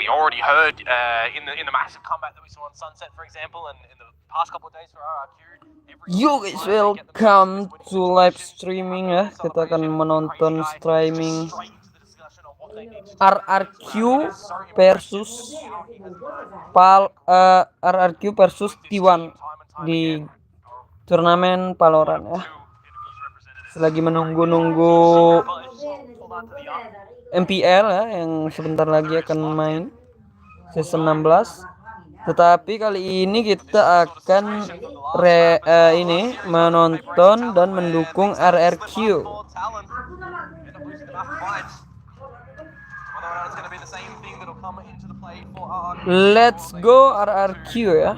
already heard in the massive comeback that we saw on Sunset, for example, and in the past couple of days for RRQ. Yo guys, welcome to live streaming ya. Kita akan menonton streaming RRQ versus RRQ versus T1 di turnamen Valorant ya. Selagi menunggu MPL ya, yang sebentar lagi akan main season 16. Tetapi kali ini kita akan menonton dan mendukung RRQ. Let's go RRQ ya.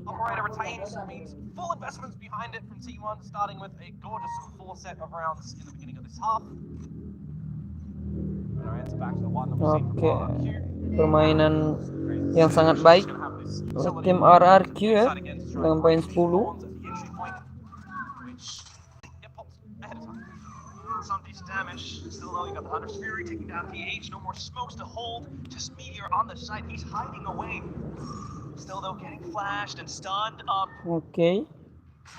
Operator retains means full investments behind it from T1, starting with a gorgeous 4 set of rounds in the beginning of this half. Oke, permainan yang sangat baik oleh tim RRQ ya, dengan poin 10. Some decent damage. Still though, you got the Hunter's Fury taking down PH. No more smokes to hold. Just Meteor on the side. He's hiding away. Still though, getting flashed and stunned up. Okay.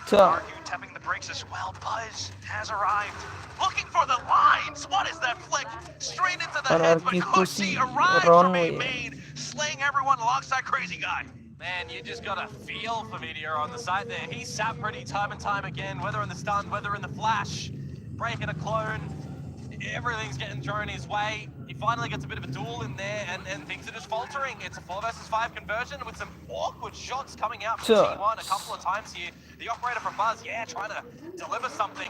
RRQ tapping the brakes as well. Buzz has arrived. Looking for the lines. What is that flick? Straight into the head. But gooooo arrives from A main, slaying everyone alongside Crazy Guy. Man, you just got a feel for Meteor on the side there. He's sat pretty time and time again, whether in the stun, whether in the flash. Breaking a clone, everything's getting thrown his way. He finally gets a bit of a duel in there, and things are just faltering. It's a 4 versus 5 conversion with some awkward shots coming out from T1 a couple of times here. The operator from Buzz, trying to deliver something.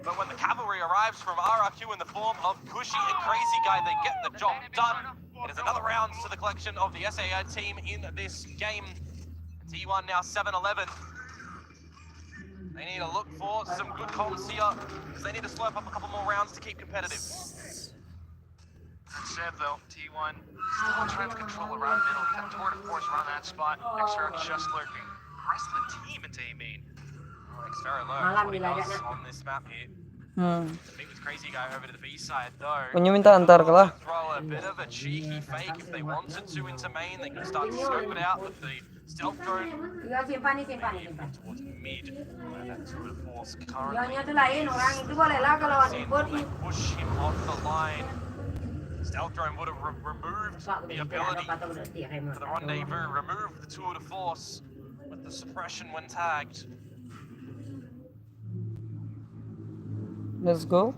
But when the cavalry arrives from RRQ in the form of gooooo and Crazy Guy, they get the job done. It is another round to the collection of the SAI team in this game. T1 now 7-11. They need to look for some good comms here, because they need to slurp up a couple more rounds to keep competitive. That said though, T1 still trying to control around middle. You got Tour de Force around that spot. Xero just lurking. The rest of the team into A main. Xero lurks what he does on this map here. I think with Crazy Guy over to the B side though. Minta antar kalah. Throw a bit of a cheeky fake if they wanted to into main. They can start to scope it out with the stealth drone. Towards mid, where that Tour de Force currently push him off the line. Stealth drone would have removed the ability for the rendezvous, removed the Tour de Force with the suppression when tagged. Let's go.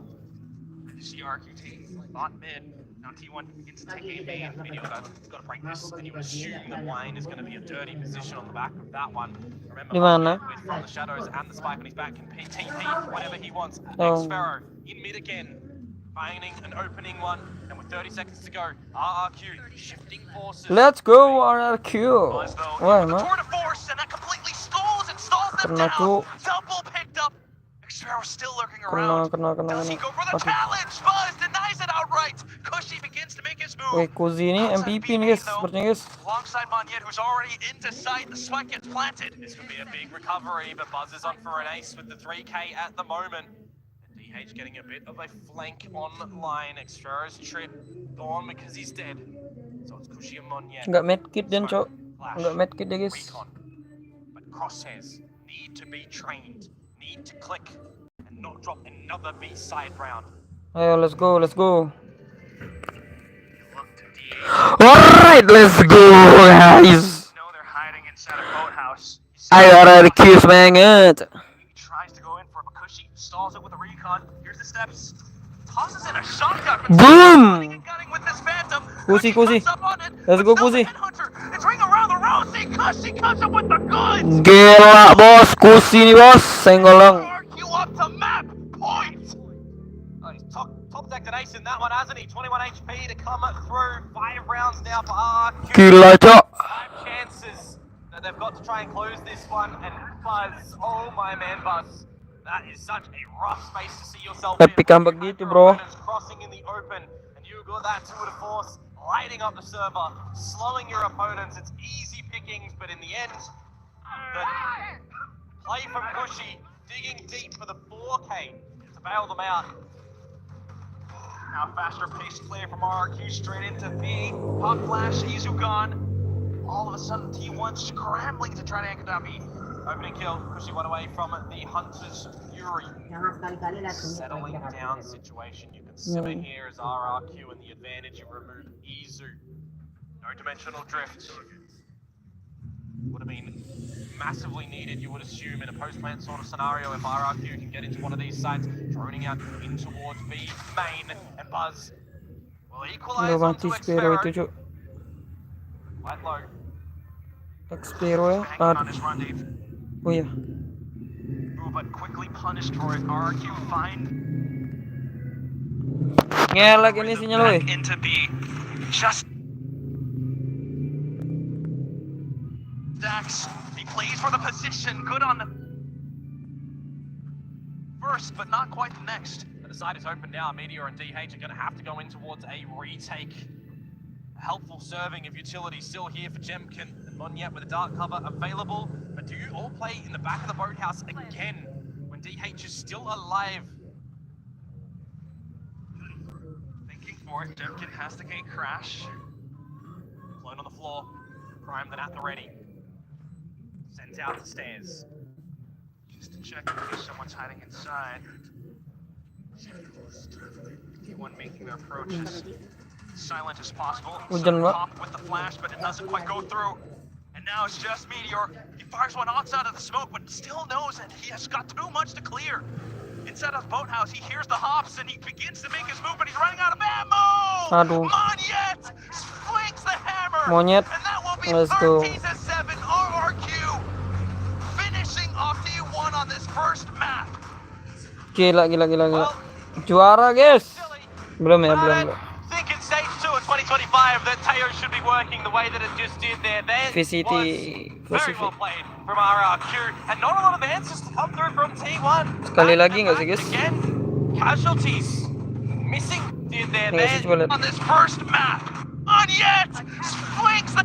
You see RRQ team bot mid. Now T1 begins to take A main. Meteor's got to break this, and you assume that Wayne is going to be a dirty position on the back of that one. Remember, with From the Shadows and the spike on his back can TP whatever he wants. Xero in mid again, finding an opening one, and with 30 seconds to go, RRQ shifting forces. Let's go RRQ. Why not? Tour de Force, and that completely stalls them down. Double picked up. Xero still lurking around. Does he go for the challenge? Buzz denies it outright. gooooo begins to make his move. gooooo ini MVP nih guys, sepertinya guys. Alongside Monyet, who's already into sight, the spike gets planted. This could be a big recovery, but Buzz is on for an ace with the 3K at the moment. And DH getting a bit of a flank online. Xero's trip gone because he's dead. So it's gooooo and Monyet. Nggak medkit dan cok. Nggak medkit ya guys. But crosshairs need to be trained. Need to click and not drop another B-side round. Ayo, let's go. Alright, let's go guys. No, they're hiding inside a boathouse. Ayo RRQ semangat. He tries to go in for a gooooo, stalls it with a recon. Here's the steps. Tosses in a shotgun. Boom! With this phantom. gooooo. Let's go gooooo. It's ring around the rosy. gooooo comes up with the goods. Gila bos, gooooo nih bos, senggol lang. RRQ up to map point. He's top decked an ace in that one, hasn't he? 21 HP to come through. 5 rounds now for RRQ. Gila cok. 5 chances that they've got to try and close this one. And Buzz, oh my man Buzz, that is such a rough space to see yourself in. Epic comeback gitu bro. Crossing in the open, and you got that Tour de Force lighting up the server, slowing your opponents. It's easy pickings, but in the end, the play from gooooo, digging deep for the 4K to bail them out. Now faster paced play from RRQ straight into B. Pop flash, Izu gone. All of a sudden, T1 scrambling to try to anchor down B. Opening kill, pushing one away from the Hunter's Fury. Settling down situation. You can simmer here as RRQ and the advantage. You remove Izu. No dimensional drift. Would have been massively needed, you would assume, in a post-plant sort of scenario if RRQ can get into one of these sites, droning out in towards B main, and Buzz will equalize onto Xpero. Quite low. Xpero ya. On his run, Dave. Oh iya. Ooh, but quickly punished for it. RRQ find Ngelak ini sinyal weh. into B. Just Dax. He plays for the position. Good on the first, but not quite the next. The side is open now. Meteor and DH are going to have to go in towards a retake. A helpful serving of utility still here for Jemkin. And Monyet with a dark cover available. But do you all play in the back of the boathouse again when DH is still alive? Thinking for it. Jemkin has to gate crash. Float on the floor. Prime then at the ready. Sends out the stairs. Just to check if someone's hiding inside. T1 making their approach as silent as possible. Pop with the flash, but it doesn't quite go through. And now it's just Meteor. He fires one outside of the smoke, but still knows that he has got too much to clear. Inside of the boathouse, he hears the hops and he begins to make his move, but he's running out of ammo! Monyet swings the hammer! Monyet, and that will be let's go. 13-7 RRQ. Finishing off T1 on this first map. Gila. Juara, guys. Belum ya, belum. I think in stage 2 of 2025 that Teo should be working the way that it just did there. Very well played from RRQ, and not a lot of answers to come through from T1. Sekali lagi nggak sih, guys? Again, casualties missing did there on this first map. And yet, swings the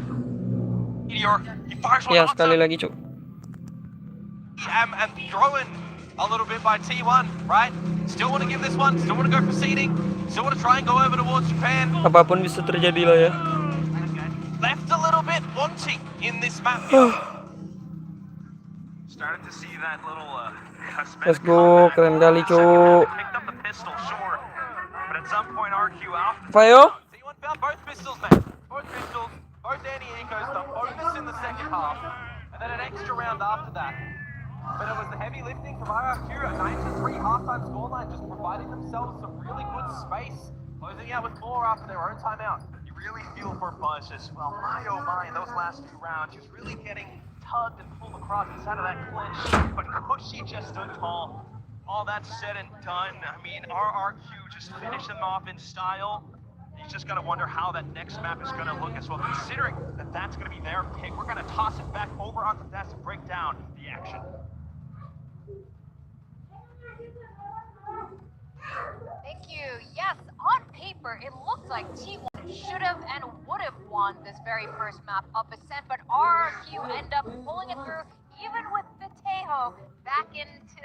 Meteor. He fires one sekali lagi, Cuk. And thrown a little bit by T1, right? Still want to give this one, still want to go proceeding, still want to try and go over towards Japan. Apapun bisa terjadi lah ya. Left a little bit wanting in this map. Started to see that little Let's go, keren kali, Cuk. Picked up the pistol, sure. But at some point RQ out. Ayo. T1 found both pistols, man. Both pistols, both anti-ecos, the bonus in the second half. And then an extra round after that. But it was the heavy lifting from RRQ, a 9-3 halftime scoreline, just providing themselves some really good space, closing out with more after their own timeout. You really feel for Buzz as well. My oh my, in those last few rounds, he was really getting tugged and pulled across inside of that clinch, but Cushy just stood tall. All that said and done, I mean, RRQ just finished them off in style. He's just got to wonder how that next map is going to look as well, considering that that's going to be their pick. We're going to toss it back over onto that to break down the action. Thank you. Yes, on paper, it looks like T1 should have and would have won this very first map of Ascent, but RRQ end up pulling it through, even with the Tejo back into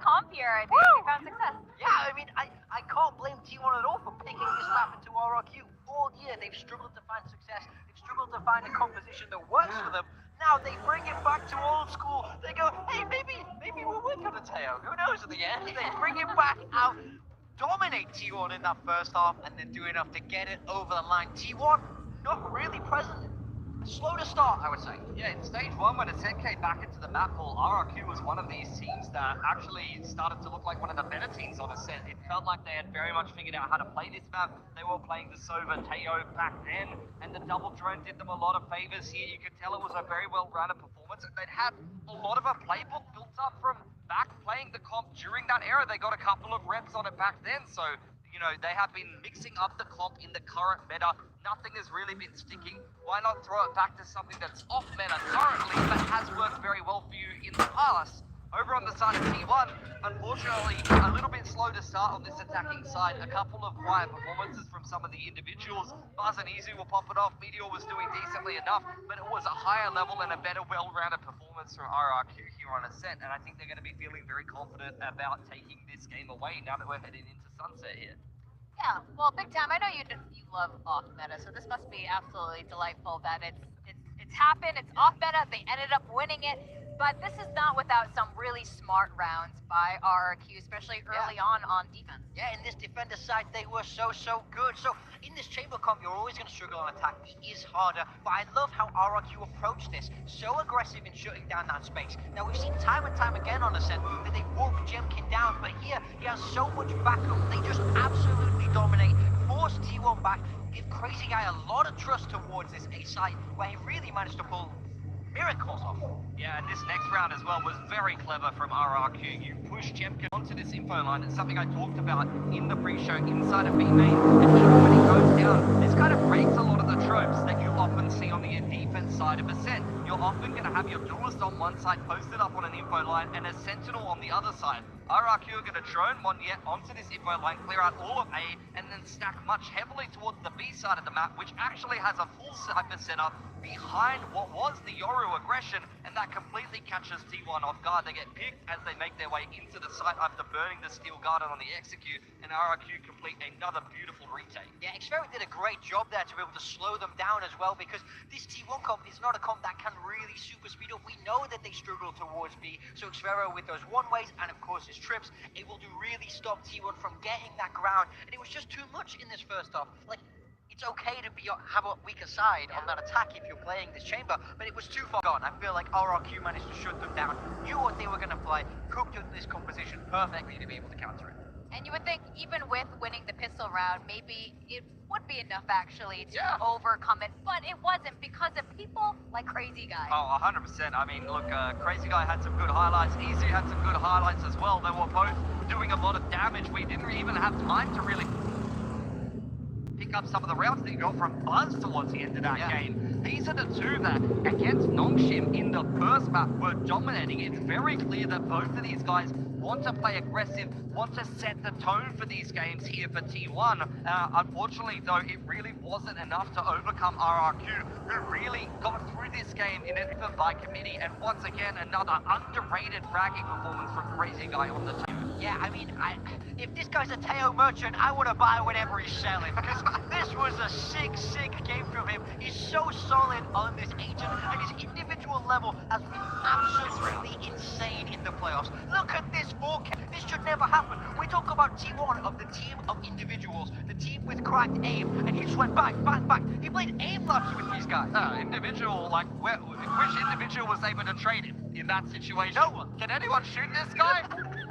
comp here. I think they found success. Yeah, I mean, I can't blame T1 at all for picking this map into RRQ. All year, they've struggled to find success. They've struggled to find a composition that works for them. Now they bring it back to old school. They go, hey, maybe we'll win for the Teo. Who knows at the end? They bring it back out, dominate T1 in that first half, and then do enough to get it over the line. T1 not really present. Slow to start, I would say. Yeah, in stage 1, when Ascent came back into the map pool, RRQ was one of these teams that actually started to look like one of the better teams on Ascent. It felt like they had very much figured out how to play this map. They were playing the Sova Teo back then, and the double drone did them a lot of favors here. You could tell it was a very well-rounded performance. They'd had a lot of a playbook built up from back playing the comp during that era. They got a couple of reps on it back then, so you know, they have been mixing up the comp in the current meta. Nothing has really been sticking. Why not throw it back to something that's off meta currently, but has worked very well for you in the past? Over on the side of T1, unfortunately, a little bit slow to start on this attacking side. A couple of quiet performances from some of the individuals. Buzz and Izu will pop it off. Meteor was doing decently enough, but it was a higher level and a better, well-rounded performance from RRQ here on Ascent, and I think they're going to be feeling very confident about taking this game away now that we're heading into Sunset here. Yeah, well, Big Time, I know you love off meta, so this must be absolutely delightful that it's happened. It's off meta. They ended up winning it, but this is not without some really smart rounds by RRQ, especially early on defense. Yeah, in this defender side, they were so good. So in this chamber comp, you're always going to struggle on attack. It is harder, but I love how RRQ approached this. So aggressive in shutting down that space. Now, we've seen time and time again on Ascent that they walk Jemkin down, but here he has so much backup. They just absolutely dominate, force T1 back, give Crazy Guy a lot of trust towards this A site, where he really managed to pull miracles off. Yeah, and this next round as well was very clever from RRQ. You push Jemkin onto this info line. It's something I talked about in the pre-show inside of B main. And even when he goes down, this kind of breaks a lot of the tropes that you often see on the defense side of Ascent. You're often going to have your duelist on one side posted up on an info line and a sentinel on the other side. RRQ are going to drone one yet onto this info line, clear out all of A, and then stack much heavily towards the B side of the map, which actually has a full cypher setup behind what was the Yoru aggression, and that completely catches T1 off guard. They get picked as they make their way into the site after burning the steel garden on the execute, and RRQ complete another beautiful retake. Yeah, Xferro did a great job there to be able to slow them down as well, because this T1 comp is not a comp that can really super speed up. We know that they struggle towards B, so Xferro with those one-ways and of course his trips, able to really stop T1 from getting that ground, and it was just too much in this first half. Like, it's okay to have a weaker side on that attack if you're playing this chamber, but it was too far gone. I feel like RRQ managed to shut them down, knew what they were going to play, cooked up this composition perfectly to be able to counter it. And you would think even with winning the pistol round, maybe it would be enough actually to overcome it, but it wasn't because of people like Crazy Guy. Oh, 100%. I mean, look, Crazy Guy had some good highlights. Easy had some good highlights as well. They were both doing a lot of damage. We didn't even have time to really pick up some of the rounds that you got from Buzz towards the end of that game. These are the two that, against Nongshim in the first map, were dominating. It's very clear that both of these guys want to play aggressive, want to set the tone for these games here for T1. Unfortunately, though, it really wasn't enough to overcome RRQ, who really got through this game in an effort by committee. And once again, another underrated fragging performance from Crazy Guy on the team. Yeah, I mean, if this guy's a Teo merchant, I want to buy whenever he's selling, because this was a sick game from him. He's so solid on this agent, and his individual level has been absolutely insane in the playoffs. Look at this 4K. This should never happen. We talk about T1 of the team of individuals, the team with cracked aim, and he just went back. He played aim last with these guys. Individual, like, which individual was able to trade him in that situation? No one. Can anyone shoot this guy?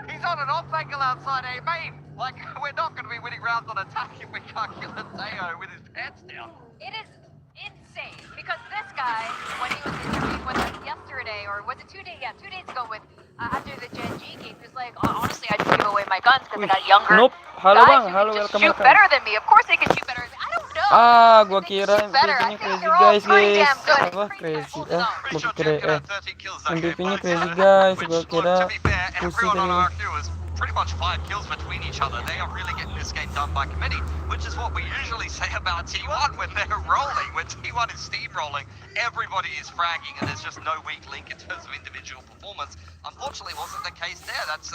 He's on an off angle outside A main. Like, we're not going to be winning rounds on attack if we can't kill a Teo with his pants down. It is insane because this guy, when he was interviewed with us yesterday, or was it 2 days? Yeah, 2 days ago with after the Gen G game, he was like, oh, honestly, I just give away my guns because I got younger Nope. Halo guys bang, who halo can just welcome shoot welcome. better than me. Of course they can shoot better than me. I don't know. Ah, gua They can kira shoot better. I MVP-nya think Crazy they're all Guys, pretty guys. damn good. Apa It's pretty Crazy? cool zone. Gua Pretty sure kira Jemkin had 30 kills that game, MVP-nya but, Crazy Guys. which, Gua look, kira to be fair, Pussy everyone on tadi. RRQ was pretty much 5 kills between each other. They are really getting this game done by committee, which is what we usually say about T1 when they're rolling. When T1 is steamrolling, everybody is fragging, and there's just no weak link in terms of individual performance. Unfortunately, wasn't the case there. That's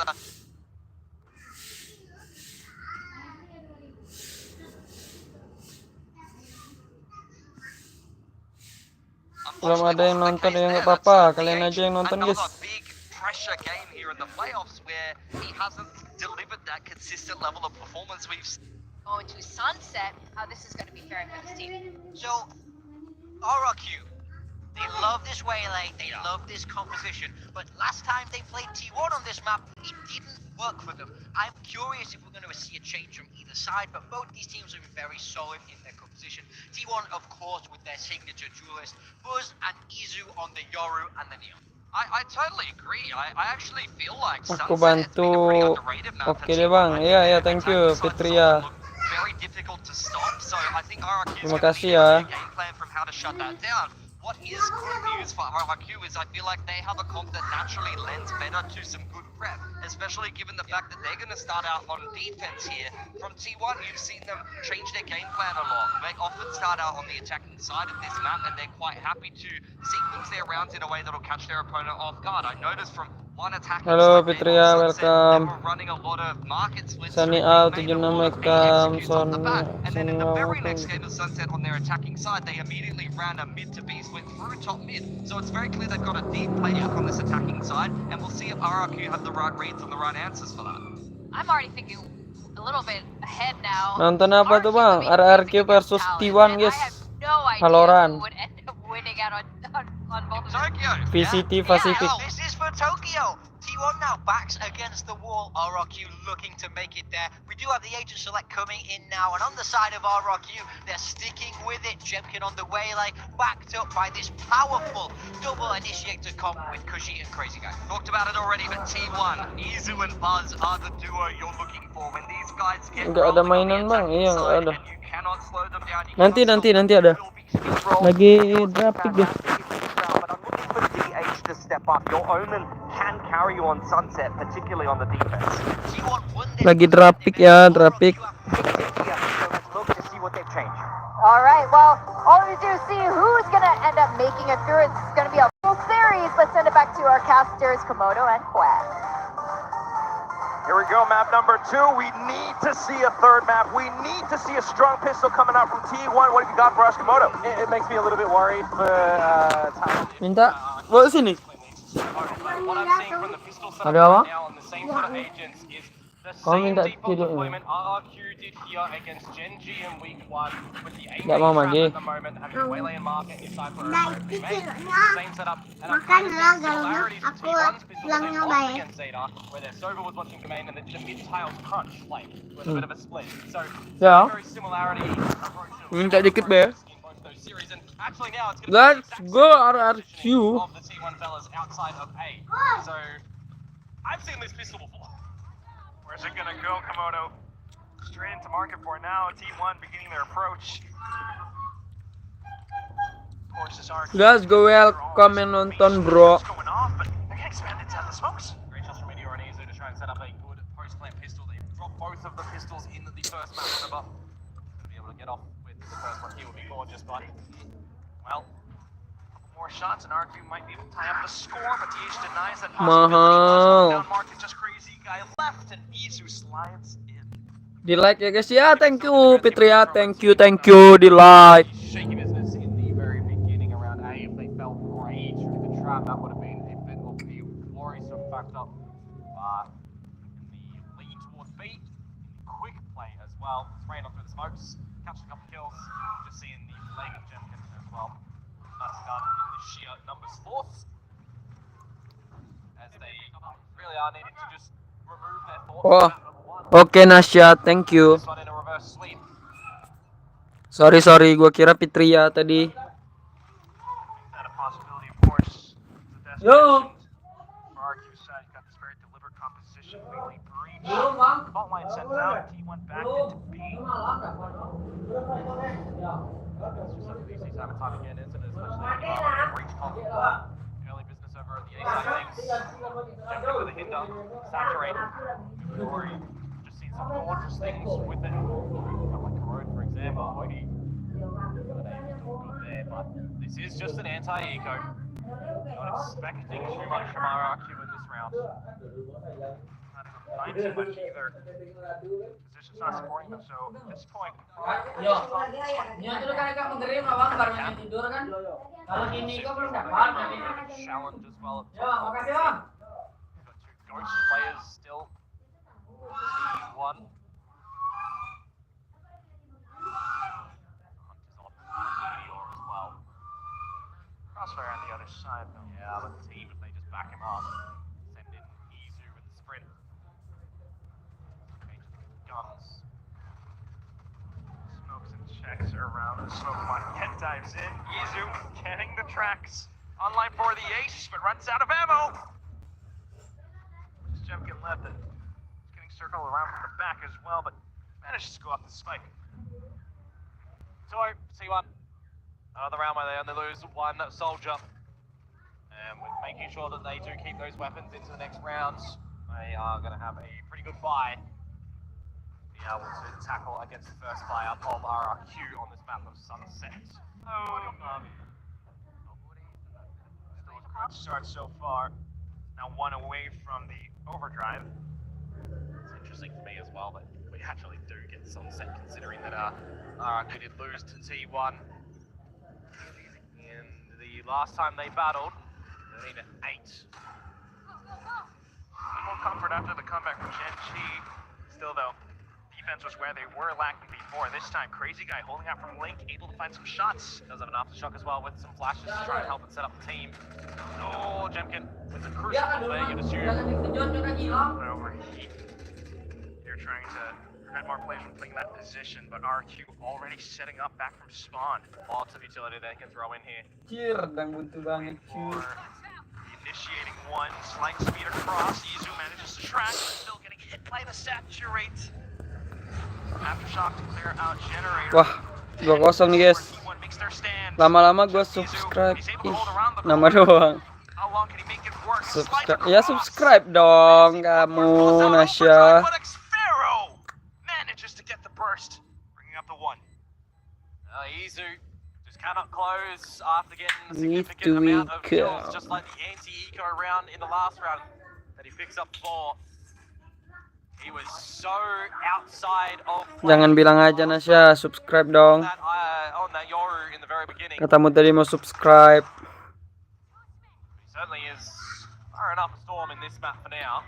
Belum ada yang nonton ya nggak apa-apa, kalian aja yang nonton guys. Another big pressure game here in the playoffs where he hasn't delivered that consistent level of performance we've seen. Going to sunset, how this is going to be fair for this team. So, RRQ, they love this waylay, they love this composition, but last time they played T1 on this map, it didn't work for them. I'm curious if we're going to see a change from either side, but both these teams have been very solid in their composition. T1, of course, with their signature duelist, Buzz and Izu on the Yoru and the Neon. I totally agree. I actually feel like Aku Sunset has been a pretty bantu. underrated map for Oke deh T1. bang, I iya think ya their thank you attacking side Fitria. look very difficult to stop, so I think RRQ is Terima going to kasih be able ya. to game plan from how to shut that down. What is good news for RRQ is I feel like they have a comp that naturally lends better to some good prep, especially given the fact that they're going to start out on defense here. From T1, you've seen them change their game plan a lot. They often start out on the attacking side of this map, and they're quite happy to sequence their rounds in a way that'll catch their opponent off guard. I noticed from one attacking Halo side there Fitria, on Sunset. They welcome. were running a lot of market splits, so Sunny they out made 76 a lot of welcome. executes off the bat. And then in the very welcome. next game of Sunset on their attacking side, they immediately ran a mid to B split through top mid. So it's very clear they've got a deep player on this attacking side, and we'll see if RRQ have the right reads and the right answers for that. I'm already thinking a little bit ahead now. Nonton apa tuh RRQ bang? would be RRQ cruising against versus Talon, T1 and I guys. have no idea Valorant. who would end up winning out on both of them. Tokyo, VCT yeah. Pacific. Well, this is for Tokyo. T1 now backs against the wall. RRQ looking to make it there. We do have the agent select coming in now, and on the side of RRQ, they're sticking with it. Jemkin on the way, like backed up by this powerful double initiator comp with Kushi and Crazy Guy. Talked about it already, but T1, Izu and Buzz are the duo you're looking for when these guys get Nggak ada rolling on the mainan bang, attacking iya nggak side, ada. and you cannot slow them down. You Nanti cannot stop them. ada. You will be steamrolled. Lagi It feels drafting deh. fantastic in this round, but I'm looking for DH to step up. Your Omen can carry you on Sunset, particularly on the defense. T1 won this. Lagi draft pick ya, draft pick. So let's look to see what they've changed. All right, well, all we do is see who's going to end up making it through. It's going to be a full series. Let's send it back to our casters, Komodo and Quack. Here we go, map number 2. We need to see a third map. We need to see a strong pistol coming out from T1. What have you got for us, Komodo? It makes me a little bit worried for Talon. Minta, bawa sini. What I'm seeing from the pistol side Ada apa? right now on the same sort of agents is the Kau same minta default tidur. deployment RRQ did here against Genji in week 1 with the aim Nggak mau trap magi. at the moment having Waylay and Market inside for a same setup and I'm Makan kind of lah, seeing similarities to aku T1's pistol pulang they nyoba lost ya. against Zeta where their Sova was watching the main and then did a mid-tailed crunch play with a bit of a split. So Ya. very similarity approach to Minta dikit be. in both those series and actually now it's going to be Let's the exact go same RRQ. positioning of the T1 fellas outside of A. So I've seen this pistol before. Where's it gonna go, Komodo? Straight into market for now. T1 beginning their approach. Of course, this RRQ. Guys, go welcome and nonton bro. What's going off, but they're getting expanded inside the smokes. Great shots from Meteor and Izu to try and set up a good post-plant pistol. They dropped both of the pistols in the first map, remember? To be able to get off with the first one here would be gorgeous, but Well, more shots and RRQ might be able to tie up the score, but DH denies that Mahal. possibility. Down market, just Crazy Guy left, and Izu slides in. Di like ya guys ya, thank you Fitria, thank you di like. shaky business in the very beginning around A. If they fell rage through the trap, that would have been a bit of a worrisome factor. But in the lead towards B, quick play as well. Spraying off through the smokes, catch a couple kills. Just seeing the leg of Jemkin as well. That's done in the sheer numbers force. As they really are needing to just remove their thoughts. Oh. Oke Nasya, thank you. This one in a reverse sweep. Sorry, gua kira Fitria tadi. That a possibility, of course. The Yo. For RRQ side, got this very deliberate composition. Lately breach. Fault line sent out. T1 back into B. It's just something we see time and time again, isn't it? Especially when you breach conflict. Early business over at the A side things. Jumping with a hinder, saturate. Glory. Just seen some gorgeous things with it. Like Corrode, for example. Hoagie. The name is still good there, but this is just an anti-eco. Not expecting too much from RRQ in this round. Not able to find too much either. Position's not supporting them, so at this point, Itu kan agak mengerim abang barunya tidur kan. Kalau gini kok belum dapat. challenge as well. Ya, makasih bang. We've got two ghost players still. T1. Hunt is on Meteor as well. Crossfire on the other side, though. Yeah, but the team, if they just back him up, send in Izu with the sprint. Change the guns. Smokes and checks around the smoke pot. Ken dives in. Izu getting the tracks. Online for the ace, but runs out of ammo. Jemkin left it. He's getting circled around from the back as well, but manages to go off the spike. So, T1. Another round where they only lose one soldier. And with making sure that they do keep those weapons into the next round, they are going to have a pretty good buy. Be able to tackle against the first fire of RRQ on this map of Sunset. Still a good start so far. Now one away from the overdrive. It's interesting for me as well that we actually do get sunset considering that RRQ did lose to T1. And the last time they battled, 13-8. More comfort after the comeback from Gen Chi. Still though, defense was where they were lacking before. This time, Crazy Guy holding out from Link, able to find some shots. Does have an aftershock as well with some flashes to try and help and set up the team. Oh, Jemkin with a crucible there, you'd assume. Overheat. They're trying to prevent more players from playing that position, but RQ already setting up back from spawn. Lots of utility they can throw in here. For initiating one, slight speed across. Izu manages to track, but still getting hit by the saturate. Aftershock to clear out generator. Wah, 2-0 nih guys. Lama-lama gue subscribe. Ih, nama doang. Subscribe. Ya subscribe dong kamu, Nasya. Manages to get the burst, bringing up the one. Izu just cannot close after getting a significant amount of kills, just like the anti-eco round in the last round that he picks up 4. He was so outside of. Jangan bilang aja Nasya, subscribe dong. On that Yoru in the very beginning. Katamu tadi mau subscribe. He certainly is far enough a storm in this map for now.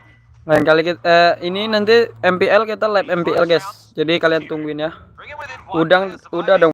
Lain kali kita ini nanti MPL kita live MPL guys. Jadi kalian tungguin ya. Udah dong.